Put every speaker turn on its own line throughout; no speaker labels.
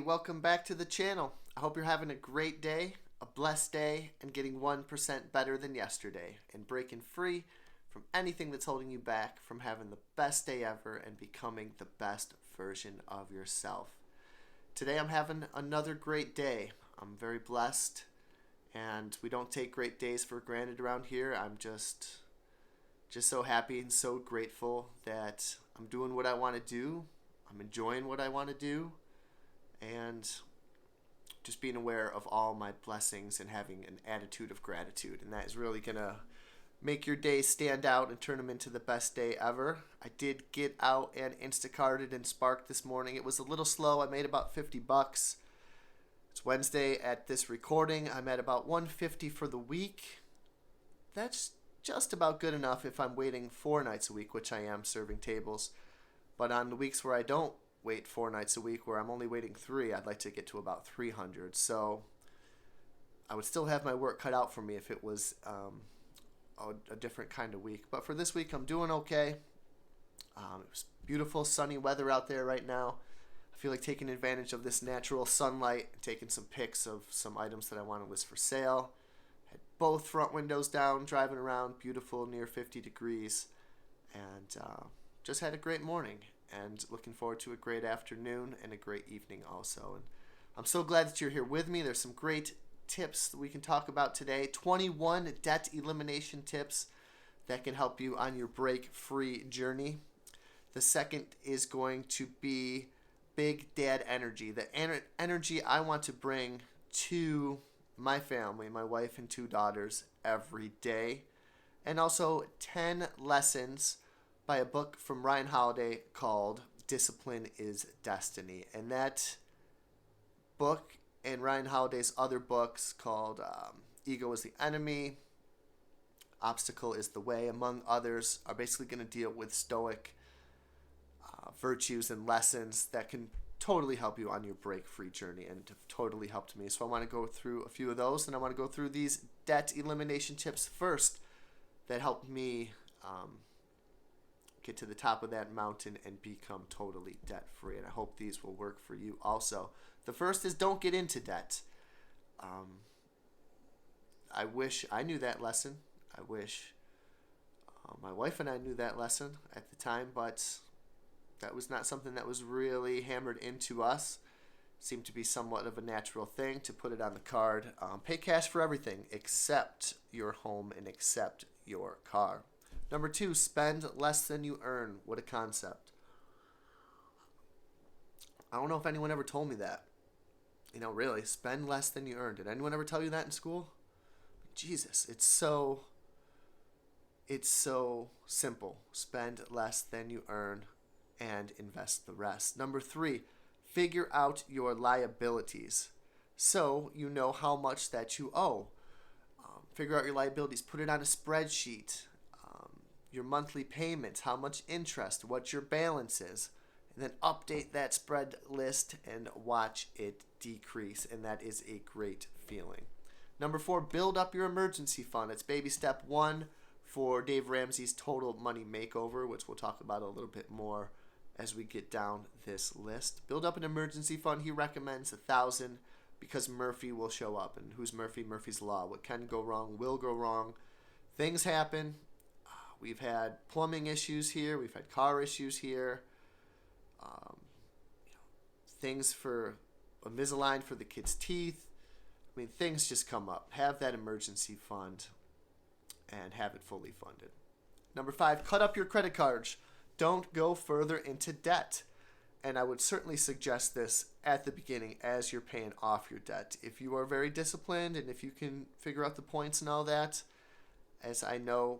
welcome back to the channel. I hope you're having a great day, a blessed day, and getting 1% better than yesterday, and breaking free from anything that's holding you back from having the best day ever and becoming the best version of yourself. Today I'm having another great day. I'm very blessed, and we don't take great days for granted around here. I'm just so happy and so grateful that I'm doing what I want to do. I'm enjoying what I want to do, and just being aware of all my blessings and having an attitude of gratitude. And that is really going to make your day stand out and turn them into the best day ever. I did get out and Instacarted and Spark this morning. It was a little slow. I made about $50. It's Wednesday at this recording. I'm at about $150 for the week. That's just about good enough if I'm waiting 4 nights a week, which I am serving tables. But on the weeks where I don't wait 4 nights a week, where I'm only waiting 3, I'd like to get to about 300. So I would still have my work cut out for me if it was a different kind of week. But for this week, I'm doing okay. It was beautiful, sunny weather out there right now. I feel like taking advantage of this natural sunlight and taking some pics of some items that I want to list for sale. Had both front windows down, driving around, beautiful, near 50 degrees. And just had a great morning and looking forward to a great afternoon and a great evening also. And I'm so glad that you're here with me. There's some great tips that we can talk about today. 21 debt elimination tips that can help you on your break-free journey. The second is going to be Big Dad energy, the energy I want to bring to my family, my wife and 2 daughters every day. And also 10 lessons by a book from Ryan Holiday called Discipline is Destiny. And that book and Ryan Holiday's other books called Ego is the Enemy, Obstacle is the Way, among others, are basically going to deal with stoic virtues and lessons that can totally help you on your break-free journey, and have totally helped me. So I want to go through a few of those, and I want to go through these debt elimination tips first that helped me get to the top of that mountain and become totally debt-free. And I hope these will work for you also. The first is don't get into debt. I wish I knew that lesson. I wish my wife and I knew that lesson at the time, but that was not something that was really hammered into us. It seemed to be somewhat of a natural thing to put it on the card. Pay cash for everything except your home and except your car. Number 2, spend less than you earn. What a concept. I don't know if anyone ever told me that. Really, spend less than you earn. Did anyone ever tell you that in school? Jesus, it's so simple. Spend less than you earn and invest the rest. Number 3, figure out your liabilities so you know how much that you owe. Figure out your liabilities. Put it on a spreadsheet. Your monthly payments, how much interest, what your balance is, and then update that spread list and watch it decrease, and that is a great feeling. Number 4, build up your emergency fund. It's baby step 1 for Dave Ramsey's total money makeover, which we'll talk about a little bit more as we get down this list. Build up an emergency fund. He recommends $1,000 because Murphy will show up. And who's Murphy? Murphy's Law. What can go wrong will go wrong. Things happen. We've had plumbing issues here. We've had car issues here. Things for Invisalign for the kids' teeth. Things just come up. Have that emergency fund and have it fully funded. Number 5, cut up your credit cards. Don't go further into debt. And I would certainly suggest this at the beginning as you're paying off your debt. If you are very disciplined and if you can figure out the points and all that, as I know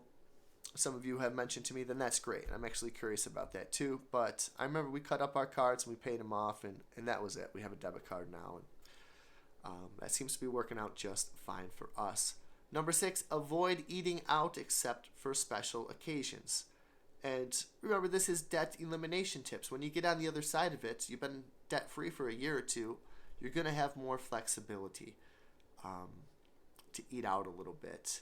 some of you have mentioned to me, then that's great. I'm actually curious about that too. But I remember we cut up our cards and we paid them off, and that was it. We have a debit card now, and that seems to be working out just fine for us. Number 6, avoid eating out except for special occasions. And remember, this is debt elimination tips. When you get on the other side of it, you've been debt-free for a year or two, you're going to have more flexibility to eat out a little bit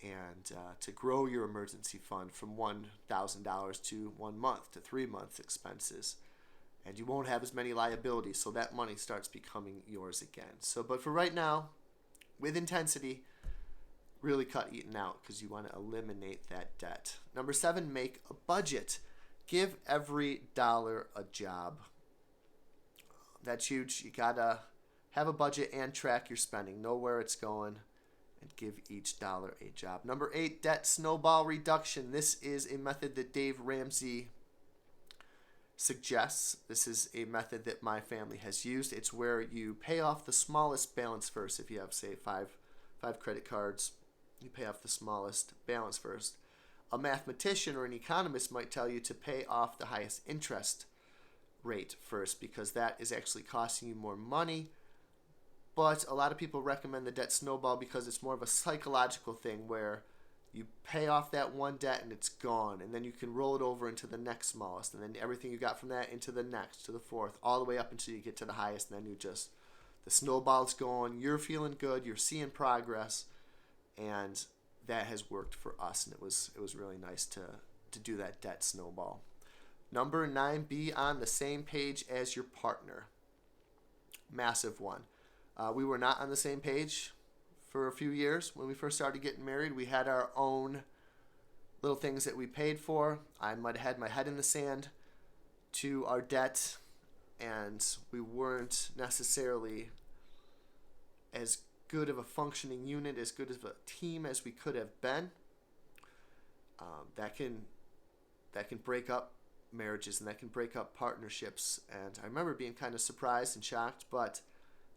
and to grow your emergency fund from $1,000 to 1 month to 3 months expenses. and you won't have as many liabilities, so that money starts becoming yours again. So, but for right now, with intensity, really cut eating out because you want to eliminate that debt. Number 7, make a budget. Give every dollar a job. That's huge. You gotta have a budget and track your spending. Know where it's going and give each dollar a job. Number 8, debt snowball reduction. This is a method that Dave Ramsey suggests. This is a method that my family has used. It's where you pay off the smallest balance first. If you have, say, five credit cards, you pay off the smallest balance first. A mathematician or an economist might tell you to pay off the highest interest rate first because that is actually costing you more money. But a lot of people recommend the debt snowball because it's more of a psychological thing where you pay off that one debt and it's gone, and then you can roll it over into the next smallest, and then everything you got from that into the next, to the fourth, all the way up until you get to the highest, and then the snowball's going, you're feeling good, you're seeing progress, and that has worked for us, and it was really nice to do that debt snowball. Number 9, be on the same page as your partner. Massive one. We were not on the same page for a few years. When we first started getting married, we had our own little things that we paid for. I might have had my head in the sand to our debt, and we weren't necessarily as good of a functioning unit, as good of a team as we could have been. That can break up marriages, and that can break up partnerships. And I remember being kind of surprised and shocked, but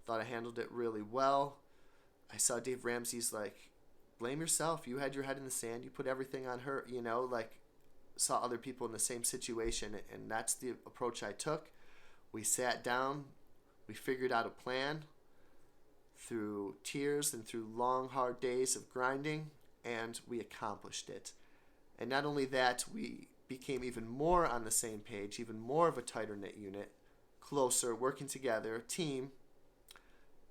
thought I handled it really well. I saw Dave Ramsey's blame yourself. You had your head in the sand. You put everything on her, saw other people in the same situation. And that's the approach I took. We sat down. We figured out a plan through tears and through long, hard days of grinding, and we accomplished it. And not only that, we became even more on the same page, even more of a tighter knit unit, closer, working together, team.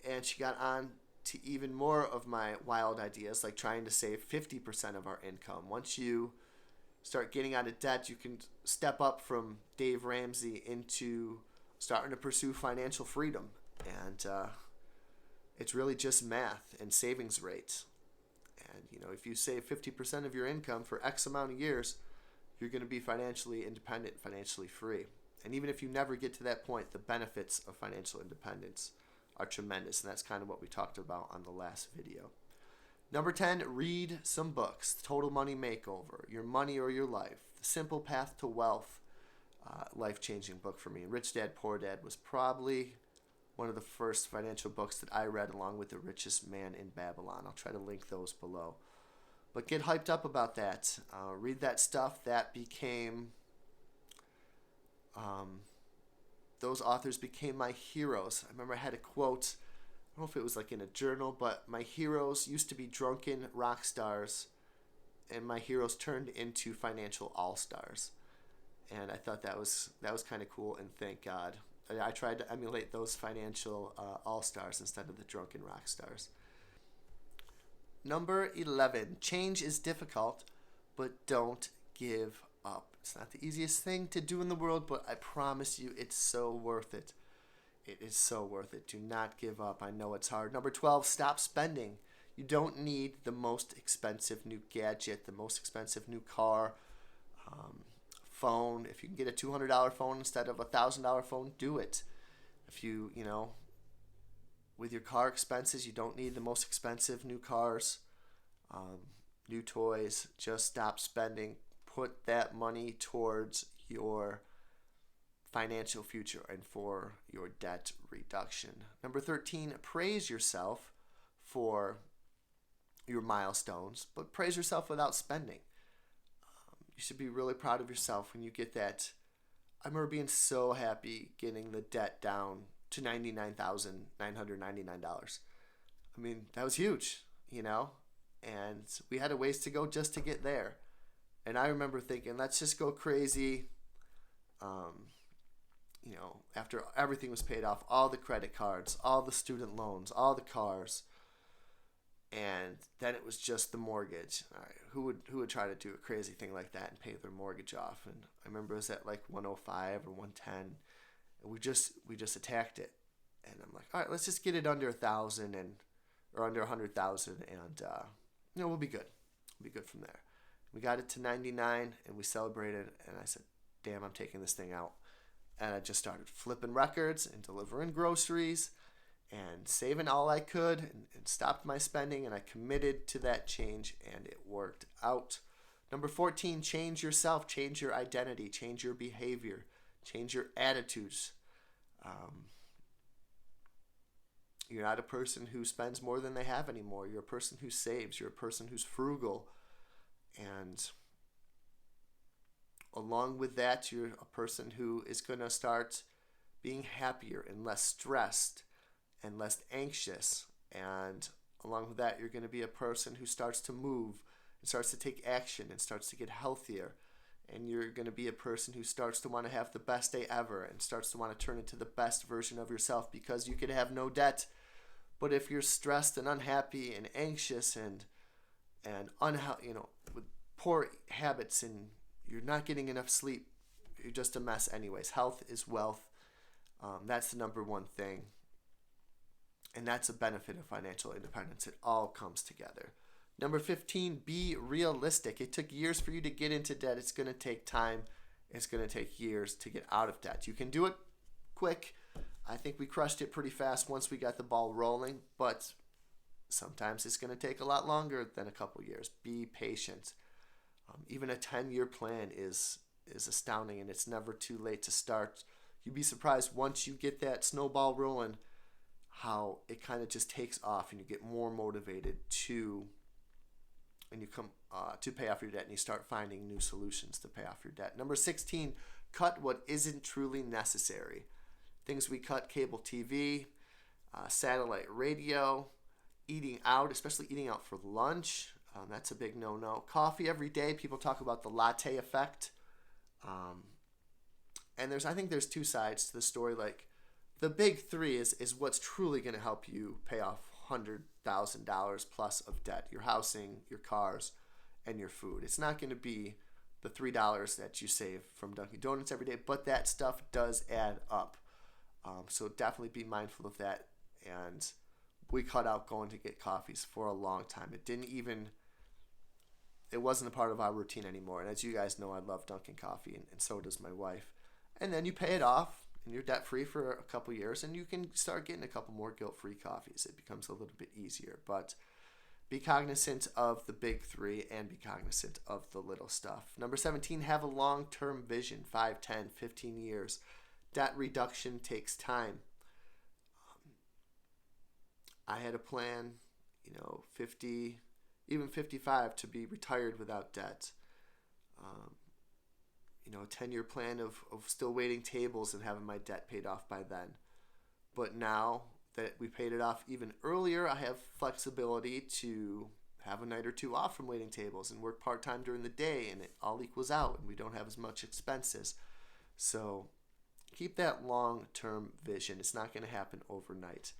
And she got on to even more of my wild ideas, like trying to save 50% of our income. Once you start getting out of debt, you can step up from Dave Ramsey into starting to pursue financial freedom. And it's really just math and savings rates. And, if you save 50% of your income for X amount of years, you're going to be financially independent, financially free. And even if you never get to that point, the benefits of financial independence are tremendous, and that's kind of what we talked about on the last video. Number 10, read some books. Total Money Makeover, Your Money or Your Life, The Simple Path to Wealth, life-changing book for me. And Rich Dad, Poor Dad was probably one of the first financial books that I read, along with The Richest Man in Babylon. I'll try to link those below. But get hyped up about that. Read that stuff. That became... those authors became my heroes. I remember I had a quote, I don't know if it was in a journal, but my heroes used to be drunken rock stars, and my heroes turned into financial all-stars. And I thought that was kind of cool, and thank God. I tried to emulate those financial all-stars instead of the drunken rock stars. Number 11, change is difficult, but don't give up. It's not the easiest thing to do in the world, but I promise you it's so worth it. It is so worth it. Do not give up. I know it's hard. Number 12, stop spending. You don't need the most expensive new gadget, the most expensive new car, phone. If you can get a $200 phone instead of a $1,000 phone, do it. If you with your car expenses, you don't need the most expensive new cars, new toys. Just stop spending. Put that money towards your financial future and for your debt reduction. Number 13, praise yourself for your milestones, but praise yourself without spending. You should be really proud of yourself when you get that. I remember being so happy getting the debt down to $99,999. I mean, that was huge, and we had a ways to go just to get there. And I remember thinking, let's just go crazy. After everything was paid off, all the credit cards, all the student loans, all the cars, and then it was just the mortgage. All right, who would try to do a crazy thing like that and pay their mortgage off? And I remember it was at 105 or 110, And we just attacked it. And I'm like, all right, let's just get it under 1,000 or under 100,000, and we'll be good. We'll be good from there. We got it to 99, and we celebrated. And I said, damn, I'm taking this thing out. And I just started flipping records and delivering groceries and saving all I could, and stopped my spending, and I committed to that change, and it worked out. Number 14, change yourself, change your identity, change your behavior, change your attitudes. You're not a person who spends more than they have anymore. You're a person who saves. You're a person who's frugal. And along with that, you're a person who is going to start being happier and less stressed and less anxious. And along with that, you're going to be a person who starts to move and starts to take action and starts to get healthier. And you're going to be a person who starts to want to have the best day ever and starts to want to turn into the best version of yourself, because you could have no debt. But if you're stressed and unhappy and anxious and with poor habits, and you're not getting enough sleep, you're just a mess anyways. Health is wealth. That's the number one thing. And that's a benefit of financial independence. It all comes together. Number 15, be realistic. It took years for you to get into debt. It's going to take time. It's going to take years to get out of debt. You can do it quick. I think we crushed it pretty fast once we got the ball rolling, but sometimes it's going to take a lot longer than a couple years. Be patient. Even a 10-year plan is astounding, and it's never too late to start. You'd be surprised once you get that snowball rolling how it kind of just takes off, and you get more motivated to pay off your debt, and you start finding new solutions to pay off your debt. Number 16, cut what isn't truly necessary. Things we cut: cable TV, satellite radio, eating out, especially eating out for lunch. That's a big no-no. Coffee every day. People talk about the latte effect. And I think there's two sides to the story. Like, the big three is what's truly going to help you pay off $100,000 plus of debt: your housing, your cars, and your food. It's not going to be the $3 that you save from Dunkin' Donuts every day, but that stuff does add up. So definitely be mindful of that. And we cut out going to get coffees for a long time. It wasn't a part of our routine anymore. And as you guys know, I love Dunkin' coffee, and so does my wife. And then you pay it off, and you're debt-free for a couple years, and you can start getting a couple more guilt-free coffees. It becomes a little bit easier. But be cognizant of the big three and be cognizant of the little stuff. Number 17, have a long-term vision, 5, 10, 15 years. Debt reduction takes time. I had a plan, 50, even 55, to be retired without debt. A 10-year plan of still waiting tables and having my debt paid off by then. But now that we paid it off even earlier, I have flexibility to have a night or two off from waiting tables and work part-time during the day, and it all equals out, and we don't have as much expenses. So keep that long-term vision. It's not going to happen overnight.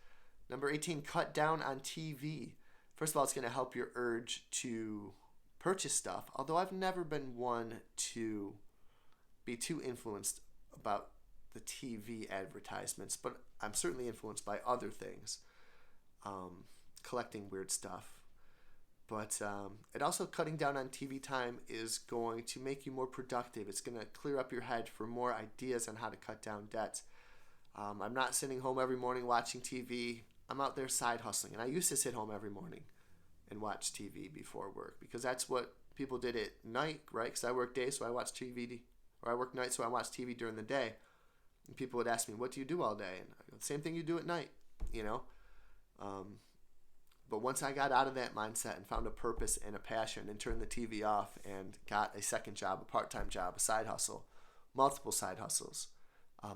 Number 18, cut down on TV. First of all, it's going to help your urge to purchase stuff, although I've never been one to be too influenced about the TV advertisements, but I'm certainly influenced by other things, collecting weird stuff. But it also, cutting down on TV time is going to make you more productive. It's going to clear up your head for more ideas on how to cut down debt. I'm not sitting home every morning watching TV. I'm out there side hustling. And I used to sit home every morning and watch TV before work, because that's what people did at night, right? Because I work days, so I watch TV, or I work nights, so I watch TV during the day. And people would ask me, what do you do all day? And I go, the same thing you do at night, But once I got out of that mindset and found a purpose and a passion and turned the TV off and got a second job, a part-time job, a side hustle, multiple side hustles,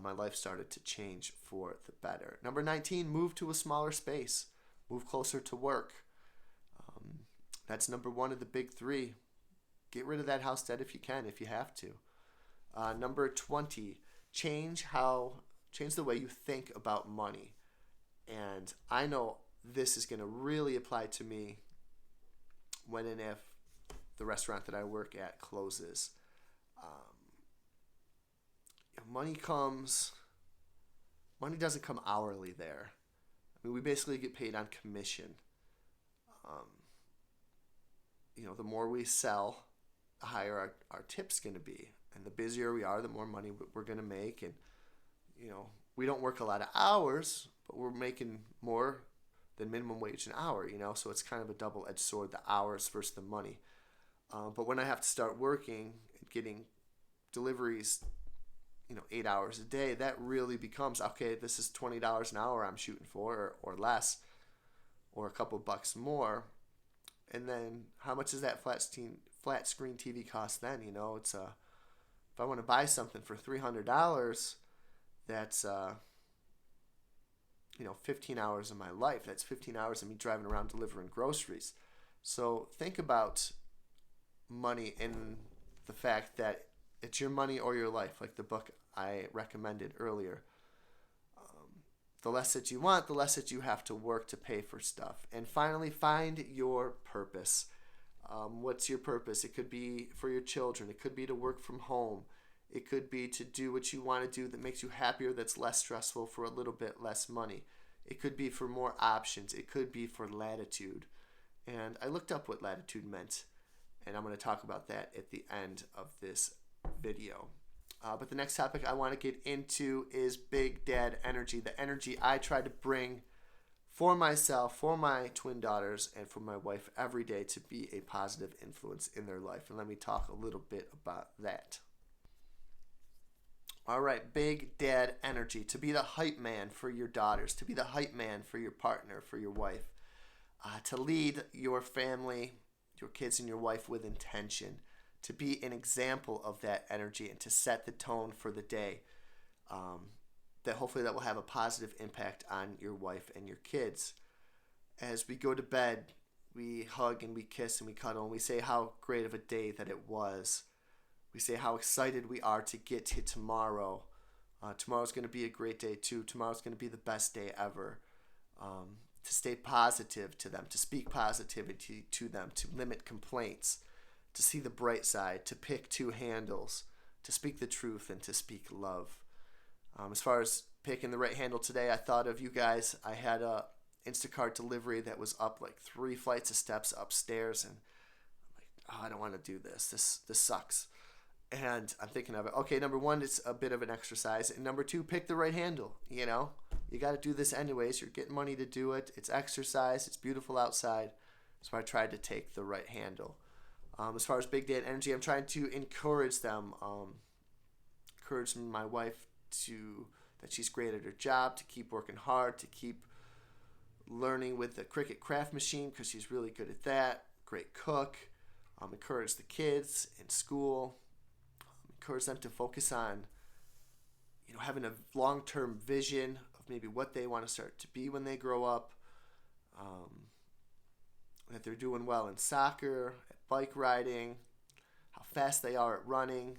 my life started to change for the better. Number 19, move to a smaller space. Move closer to work. That's number one of the big three. Get rid of that house debt if you can, if you have to. Number 20, change the way you think about money. And I know this is going to really apply to me when and if the restaurant that I work at closes. Money comes money doesn't come hourly there. I mean, we basically get paid on commission. Um, the more we sell, the higher our tip's going to be. And the busier we are, the more money we're going to make. And, we don't work a lot of hours, but we're making more than minimum wage an hour, so it's kind of a double-edged sword, the hours versus the money. But when I have to start working and getting deliveries, 8 hours a day, that really becomes, okay, this is $20 an hour I'm shooting for, or less, or a couple bucks more. And then how much does that flat screen TV cost then? It's if I want to buy something for $300, that's 15 hours of my life. That's 15 hours of me driving around delivering groceries. So think about money in the fact that it's your money or your life, like the book I recommended earlier. The less that you want, the less that you have to work to pay for stuff. And finally, find your purpose. What's your purpose? It could be for your children. It could be to work from home. It could be to do what you want to do that makes you happier, that's less stressful for a little bit less money. It could be for more options. It could be for latitude. And I looked up what latitude meant, and I'm going to talk about that at the end of this video. But the next topic I want to get into is Big Dad energy, the energy I try to bring for myself, for my twin daughters, and for my wife every day to be a positive influence in their life. And let me talk a little bit about that. All right, Big Dad energy, to be the hype man for your daughters, to be the hype man for your partner, for your wife, to lead your family, your kids and your wife with intention, to be an example of that energy and to set the tone for the day. That hopefully that will have a positive impact on your wife and your kids. As we go to bed, we hug and we kiss and we cuddle and we say how great of a day that it was. We say how excited we are to get to tomorrow. Tomorrow's going to be a great day too. Tomorrow's going to be the best day ever. To stay positive to them, to speak positivity to them, to limit complaints, to see the bright side, to pick two handles, to speak the truth, and to speak love. As far as picking the right handle today, I thought of you guys. I had a Instacart delivery that was up like 3 flights of steps upstairs, and I'm like, oh, I don't want to do this. This sucks. And I'm thinking of it. Okay, number 1, it's a bit of an exercise, and number 2, pick the right handle. You got to do this anyways. You're getting money to do it. It's exercise. It's beautiful outside. So I tried to take the right handle. As far as Big Dad energy, I'm trying to encourage them, encourage my wife that she's great at her job, to keep working hard, to keep learning with the Cricut craft machine because she's really good at that. Great cook. Encourage the kids in school. Encourage them to focus on, having a long-term vision of maybe what they want to start to be when they grow up. That they're doing well in soccer, at bike riding, how fast they are at running,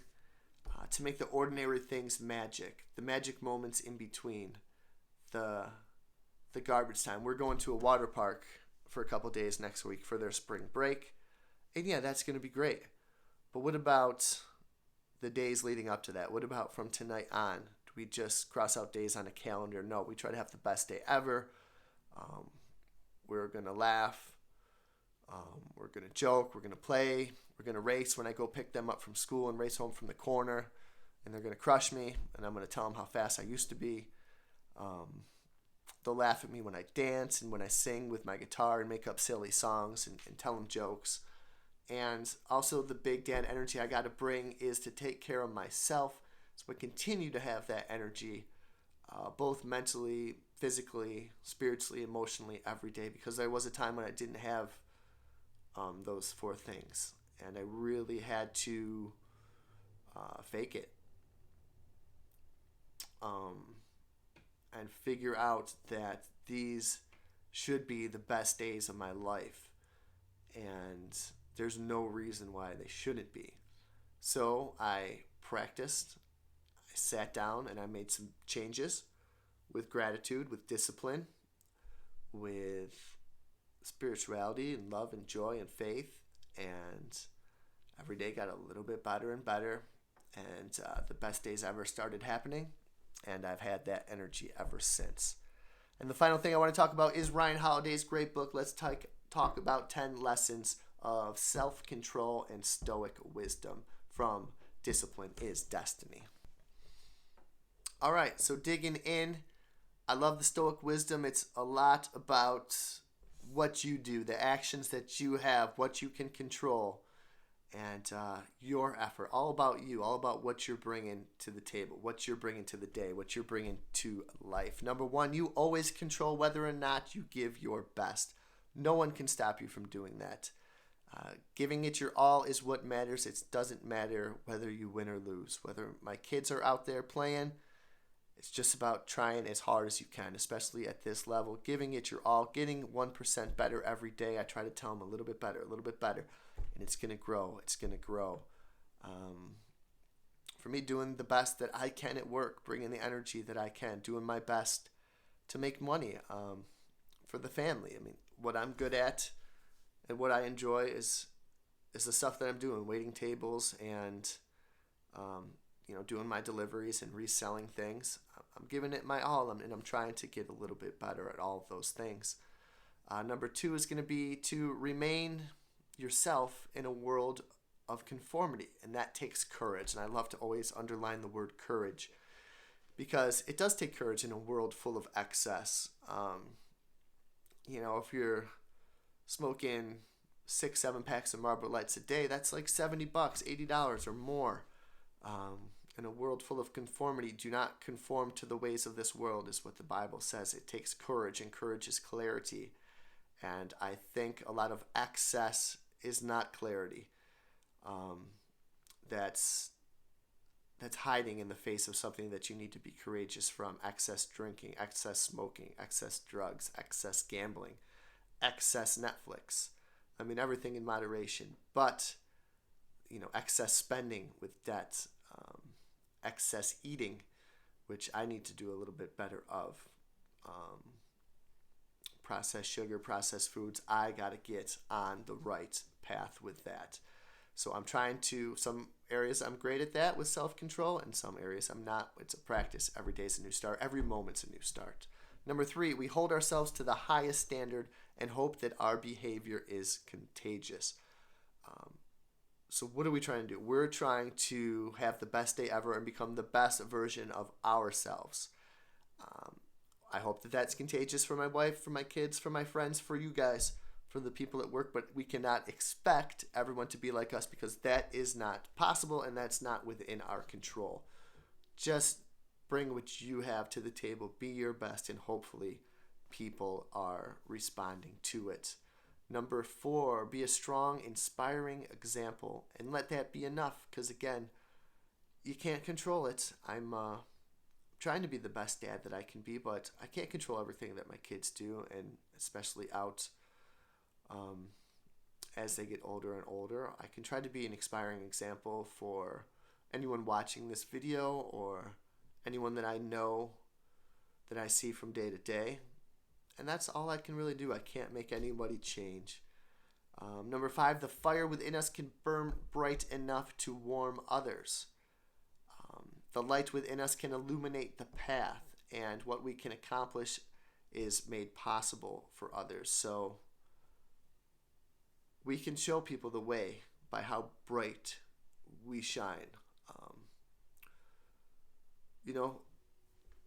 to make the ordinary things magic, the magic moments in between, the garbage time. We're going to a water park for a couple days next week for their spring break, and yeah, that's going to be great. But what about the days leading up to that? What about from tonight on? Do we just cross out days on a calendar? No, we try to have the best day ever. We're going to laugh. We're going to joke, we're going to play, we're going to race when I go pick them up from school and race home from the corner, and they're going to crush me, and I'm going to tell them how fast I used to be. They'll laugh at me when I dance and when I sing with my guitar and make up silly songs and tell them jokes. And also the Big Dad energy I got to bring is to take care of myself, so I continue to have that energy, both mentally, physically, spiritually, emotionally, every day, because there was a time when I didn't have those 4 things, and I really had to fake it and figure out that these should be the best days of my life, and there's no reason why they shouldn't be. So I practiced, I sat down, and I made some changes with gratitude, with discipline, with spirituality and love and joy and faith, and every day got a little bit better and better, and the best days ever started happening. And I've had that energy ever since. And the final thing I want to talk about is Ryan Holiday's great book. Let's talk about 10 lessons of self-control and stoic wisdom from Discipline is Destiny. All right, so digging in, I love the stoic wisdom. It's a lot about what you do, the actions that you have, what you can control, and your effort. All about you, all about what you're bringing to the table, what you're bringing to the day, what you're bringing to life. Number one, you always control whether or not you give your best. No one can stop you from doing that. Giving it your all is what matters. It doesn't matter whether you win or lose. Whether my kids are out there playing, it's just about trying as hard as you can, especially at this level. Giving it your all, getting 1% better every day. I try to tell them a little bit better, and it's going to grow. It's going to grow. For me, doing the best that I can at work, bringing the energy that I can, doing my best to make money for the family. I mean, what I'm good at and what I enjoy is the stuff that I'm doing, waiting tables and doing my deliveries and reselling things. I'm giving it my all, and I'm trying to get a little bit better at all of those things. Number two is going to be to remain yourself in a world of conformity, and that takes courage. And I love to always underline the word courage, because it does take courage in a world full of excess. If you're smoking 6-7 packs of Marlboro Lights a day, that's like $70, $80 or more. In a world full of conformity, do not conform to the ways of this world, is what the Bible says. It takes courage, and courage is clarity. And I think a lot of excess is not clarity. That's hiding in the face of something that you need to be courageous from. Excess drinking, excess smoking, excess drugs, excess gambling, excess Netflix. I mean, everything in moderation. But, excess spending with debt, excess eating, which I need to do a little bit better of. Processed sugar, processed foods, I got to get on the right path with that. So I'm trying to, some areas I'm great at that with self-control, and some areas I'm not. It's a practice. Every day is a new start. Every moment's a new start. Number three, we hold ourselves to the highest standard and hope that our behavior is contagious. So what are we trying to do? We're trying to have the best day ever and become the best version of ourselves. I hope that that's contagious for my wife, for my kids, for my friends, for you guys, for the people at work, but we cannot expect everyone to be like us, because that is not possible and that's not within our control. Just bring what you have to the table, be your best, and hopefully people are responding to it. Number four, be a strong, inspiring example, and let that be enough, because again, you can't control it. I'm trying to be the best dad that I can be, but I can't control everything that my kids do, and especially out as they get older and older. I can try to be an inspiring example for anyone watching this video or anyone that I know that I see from day to day. And that's all I can really do. I can't make anybody change. Number five, the fire within us can burn bright enough to warm others. The light within us can illuminate the path, and what we can accomplish is made possible for others. So we can show people the way by how bright we shine.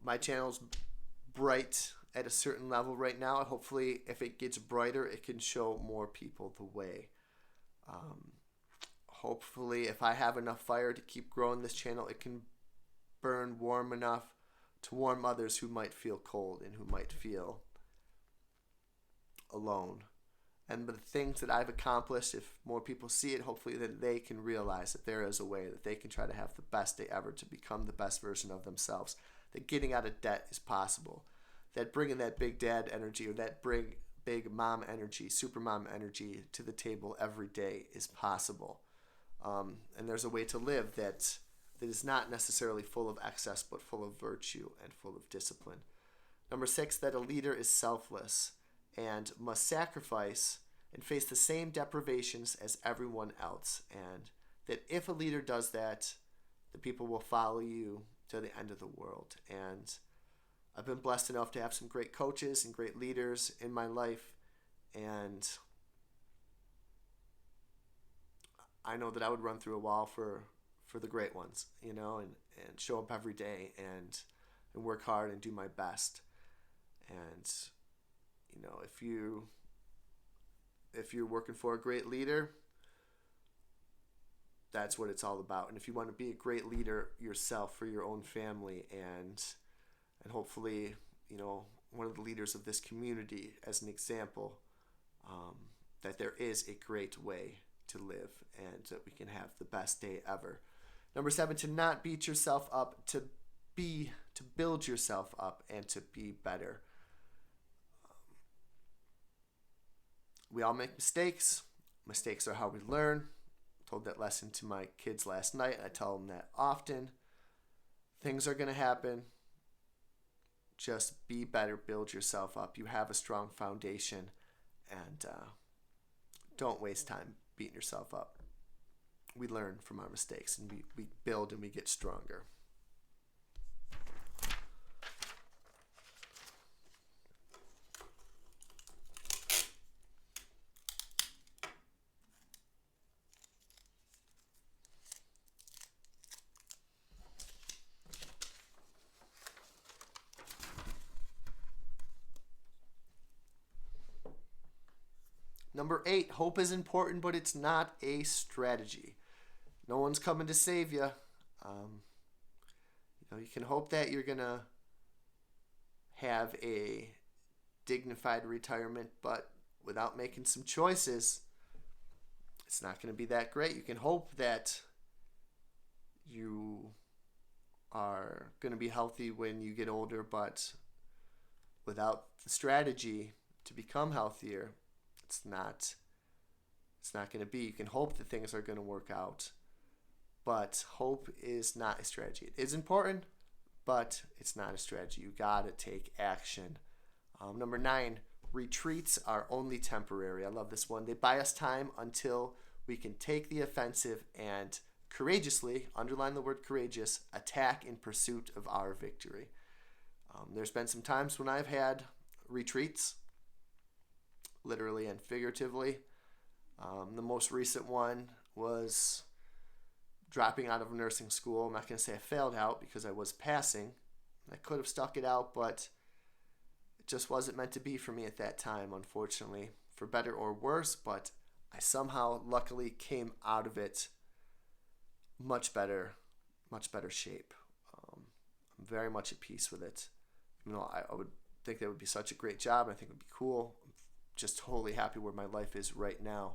My channel's bright at a certain level right now. Hopefully, if it gets brighter, it can show more people the way. Hopefully, if I have enough fire to keep growing this channel, it can burn warm enough to warm others who might feel cold and who might feel alone. And the things that I've accomplished, if more people see it, hopefully then they can realize that there is a way that they can try to have the best day ever, to become the best version of themselves. That getting out of debt is possible. That bringing that big dad energy, or that big mom energy, super mom energy to the table every day is possible. And there's a way to live that is not necessarily full of excess, but full of virtue and full of discipline. Number six, that a leader is selfless and must sacrifice and face the same deprivations as everyone else. And that if a leader does that, the people will follow you to the end of the world. And I've been blessed enough to have some great coaches and great leaders in my life. And I know that I would run through a wall for the great ones, and show up every day and work hard and do my best. And, if you're working for a great leader, that's what it's all about. And if you want to be a great leader yourself for your own family and hopefully, one of the leaders of this community as an example, that there is a great way to live and that we can have the best day ever. Number 7, to not beat yourself up, to build yourself up and to be better. We all make mistakes. Mistakes are how we learn. I told that lesson to my kids last night. I tell them that often. Things are going to happen. Just be better. Build yourself up. You have a strong foundation. And don't waste time beating yourself up. We learn from our mistakes and we build and we get stronger. Number 8, hope is important, but it's not a strategy. No one's coming to save you. You can hope that you're going to have a dignified retirement, but without making some choices, it's not going to be that great. You can hope that you are going to be healthy when you get older, but without the strategy to become healthier, it's not going to be. You can hope that things are going to work out, but hope is not a strategy. It is important, but it's not a strategy. You got to take action. Number 9, retreats are only temporary. I love this one. They buy us time until we can take the offensive and courageously, underline the word courageous, attack in pursuit of our victory. There's been some times when I've had retreats, literally and figuratively. The most recent one was dropping out of nursing school. I'm not going to say I failed out because I was passing. I could have stuck it out, but it just wasn't meant to be for me at that time, unfortunately, for better or worse. But I somehow, luckily, came out of it much better shape. I'm very much at peace with it. I would think that would be such a great job. I think it would be cool. I'm just totally happy where my life is right now.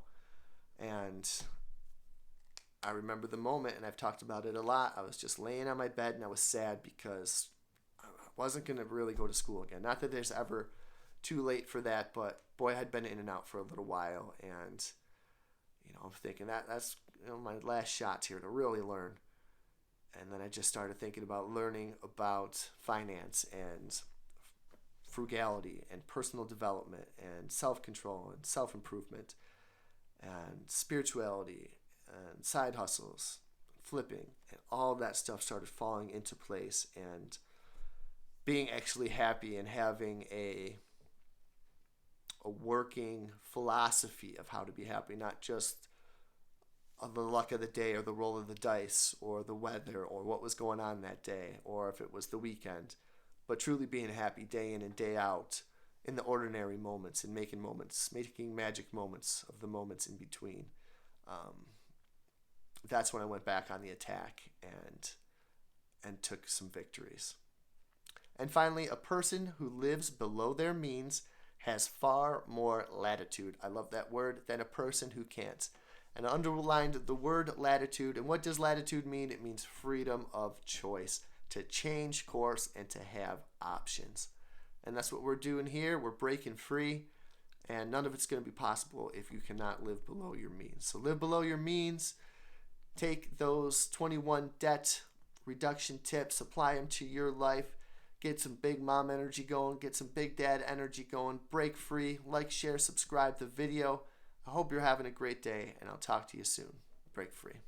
And I remember the moment, and I've talked about it a lot. I was just laying on my bed, and I was sad because I wasn't going to really go to school again. Not that there's ever too late for that, but boy, I had been in and out for a little while, and I'm thinking that's my last shot here to really learn. And then I just started thinking about learning about finance and frugality and personal development and self-control and self-improvement and spirituality and side hustles, flipping, and all of that stuff started falling into place, and being actually happy and having a working philosophy of how to be happy, not just the luck of the day or the roll of the dice or the weather or what was going on that day or if it was the weekend, but truly being happy day in and day out in the ordinary moments and making magic moments of the moments in between. That's when I went back on the attack and took some victories. And finally, a person who lives below their means has far more latitude, I love that word, than a person who can't. And I underlined the word latitude. And what does latitude mean? It means freedom of choice, to change course and to have options. And that's what we're doing here. We're breaking free, and none of it's going to be possible if you cannot live below your means. So live below your means. Take those 21 debt reduction tips, apply them to your life. Get some big mom energy going. Get some big dad energy going. Break free. Like, share, subscribe the video. I hope you're having a great day, and I'll talk to you soon. Break free.